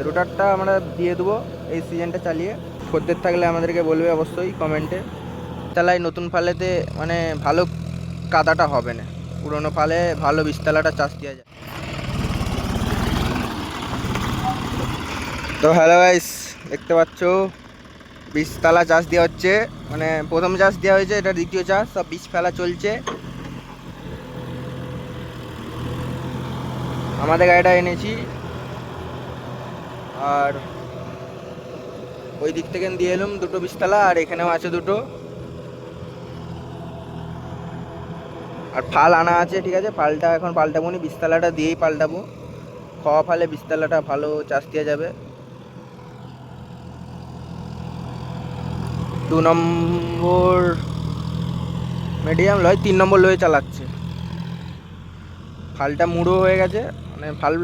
রোটারটা আমরা দিয়ে দেবো এই সিজনটা চালিয়ে। খদ্দের থাকলে আমাদেরকে বলবে অবশ্যই কমেন্টে। চালাই নতুন ফালেতে মানে ভালো কাদাটা হবে না, পুরোনো ফালে ভালো বীজতলাটা চাষ দেওয়া যায়। তো হ্যালো গাইস, দেখতে পাচ্ছ বীজতলা চাষ দেওয়া হচ্ছে, মানে প্রথম চাষ দেওয়া হয়েছে, এটা দ্বিতীয় চাষ, সব বীজ ফেলা চলছে। আমাদের গাড়িটা এনেছি আর ওই দিক থেকে দিয়ে এলাম দুটো বীজতলা, আর এখানেও আছে দুটো, আর ফাল আনা আছে। ঠিক আছে, ফালটা এখন পাল্টাবো নি, বীজতলাটা দিয়েই পাল্টাবো। খাওয়া ফালে বীজতলাটা ভালো চাষ দেওয়া যাবে। 2 নম্বর মিডিয়াম লয়, 3 নম্বর লয়ে চালাচ্ছে। ফালটা মুড়ো হয়ে গেছে, মানে ফাল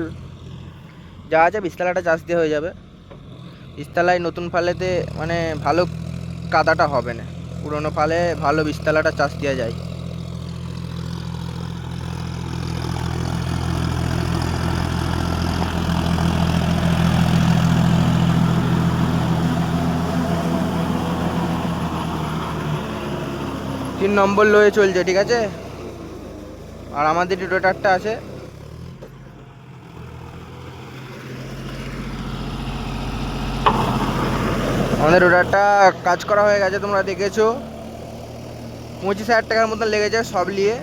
যা আছে বীজতলাটা চাষ দিয়ে হয়ে যাবে। বীজতলায় নতুন ফালেতে মানে ভালো কাদাটা হবে না, পুরোনো ফালে ভালো বীজতলাটা চাষ দেওয়া যায়। 3 নম্বর লয়ে চলছে। ঠিক আছে, আর আমাদের রোটারটা আছে। আমাদের রোটারটা কাজ করা হয়ে গেছে, তোমরা দেখেছো। 25,000 টাকার মতন লেগেছে সব নিয়ে।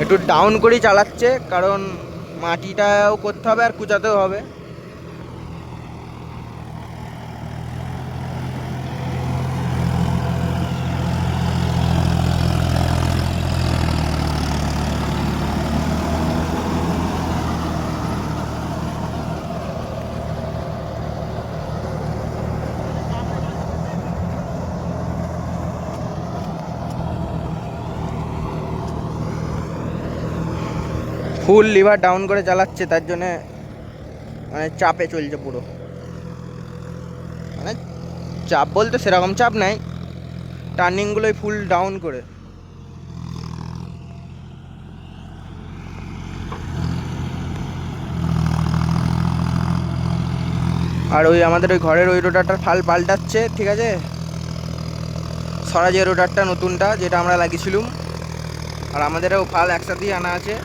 একটু ডাউন করেই চালাচ্ছে, কারণ মাটিটাও করতে হবে আর কুচাতেও হবে। ফুল লিভার ডাউন করে চালাচ্ছে, তার জন্যে মানে চাপে চলছে পুরো। মানে চাপ বলতে সেরকম চাপ নাই, টার্নিংগুলোই ফুল ডাউন করে। আর ওই আমাদের ওই ঘরের ওই রোটারটার ফাল পাল্টাচ্ছে। ঠিক আছে, স্বরাজের রোটারটা নতুনটা যেটা আমরা লাগিয়েছিলাম, আর আমাদেরও ফাল একসাথেই আনা আছে।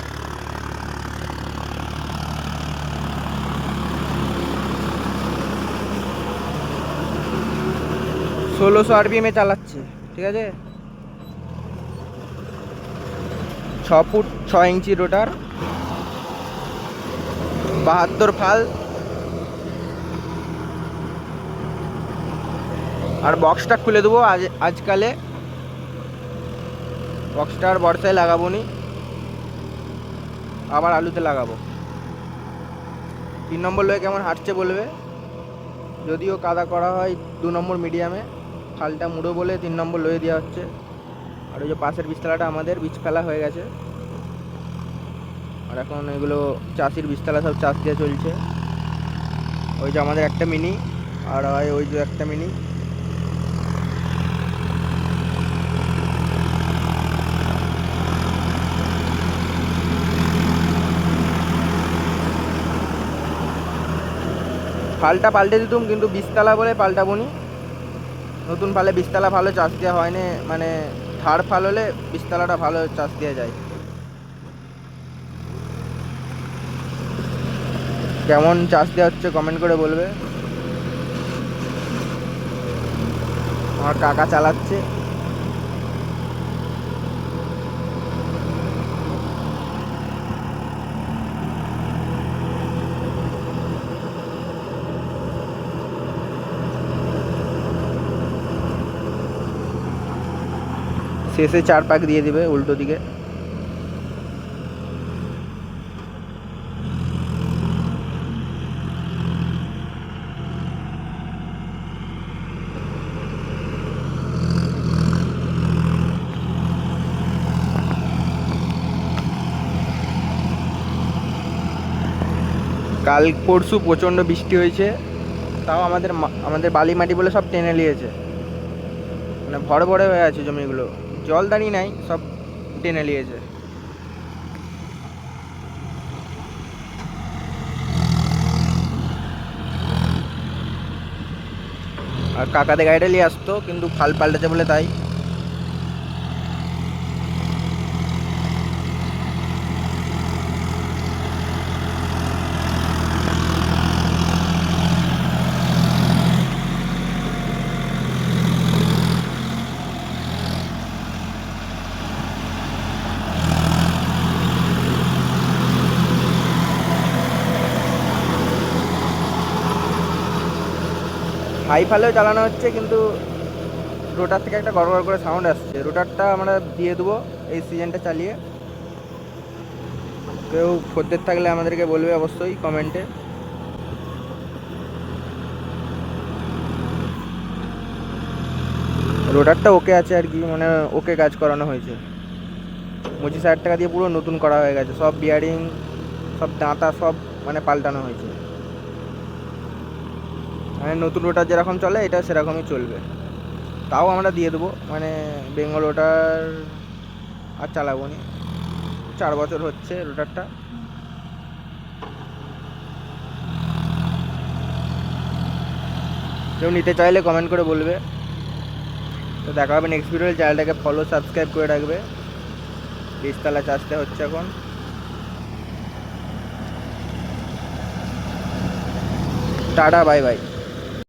ষোলোশো আরপিএমে চালাচ্ছে। ঠিক আছে, 6 ফুট 6 ইঞ্চি রোটার, 72 ফাল। আর বক্সটা খুলে দেবো আজকালে, বক্সটা আর বর্ষায় লাগাবো নি, আবার আলুতে লাগাবো। 3 নম্বর লয়ে কেমন হাঁটছে বলবে। যদিও কাদা করা হয় 2 নম্বর মিডিয়ামে, ফালটা মুড়ো বলে 3 নম্বর লয়ে দেওয়া হচ্ছে। আর ওই যে পাশের বীজতলাটা আমাদের বীজ ফেলা হয়ে গেছে, আর এখন এগুলো চাষির বীজতলা সব চাষ দিয়ে চলছে। ওই যে আমাদের একটা মিনি, আর ওই যে একটা মিনি। ফালটা পাল্টে দিতুম, কিন্তু বীজতলা বলে পাল্টাবো নি। নতুন ফালে বীজতলা ভালো চাষ দেওয়া হয় না, মানে ধার ফাল হলে বীজতলাটা ভালো চাষ দেওয়া যায়। কেমন চাষ দেওয়া হচ্ছে কমেন্ট করে বলবে। আমার কাকা চালাচ্ছে। শেষে 4 পাক দিয়ে দিবে উল্টো দিকে। কাল পরশু প্রচণ্ড বৃষ্টি হয়েছে, তাও আমাদের বালি মাটি বলে সব টেনে নিয়েছে, মানে ভরে ভরে হয়ে আছে জমিগুলো। জল দাঁড়িয়ে নাই, সব টেনে নিয়েছে। আর কাকাতে গাড়িটা নিয়ে আসতো, কিন্তু ফাল পাল্টেছে বলে তাই। হাই ফালেও চালানো হচ্ছে, কিন্তু রোটার থেকে একটা গড়গড় করে সাউন্ড আসছে। রোটারটা আমরা দিয়ে দেবো এই সিজনটা চালিয়ে। কেউ খদ্দের থাকলে আমাদেরকে বলবে অবশ্যই কমেন্টে। রোটারটা ওকে আছে আর কি, মানে ওকে কাজ করানো হয়েছে। 25,000 টাকা দিয়ে পুরো নতুন করা হয়ে গেছে, সব বিয়ারিং, সব দাঁতা সব মানে পাল্টানো হয়েছে। মানে নতুন রোটার যেরকম চলে এটা সেরকমই চলবে। তাও আমরা দিয়ে দেবো, মানে বেঙ্গল রোটার আর চালাবো নি, 4 বছর হচ্ছে রোটারটা। কেউ নিতে চাইলে কমেন্ট করে বলবে। তো দেখা হবে নেক্সট ভিডিও। চ্যানেলটাকে ফলো সাবস্ক্রাইব করে রাখবে। 20 তলা চাষতে হচ্ছে এখন। Tata, bye bye.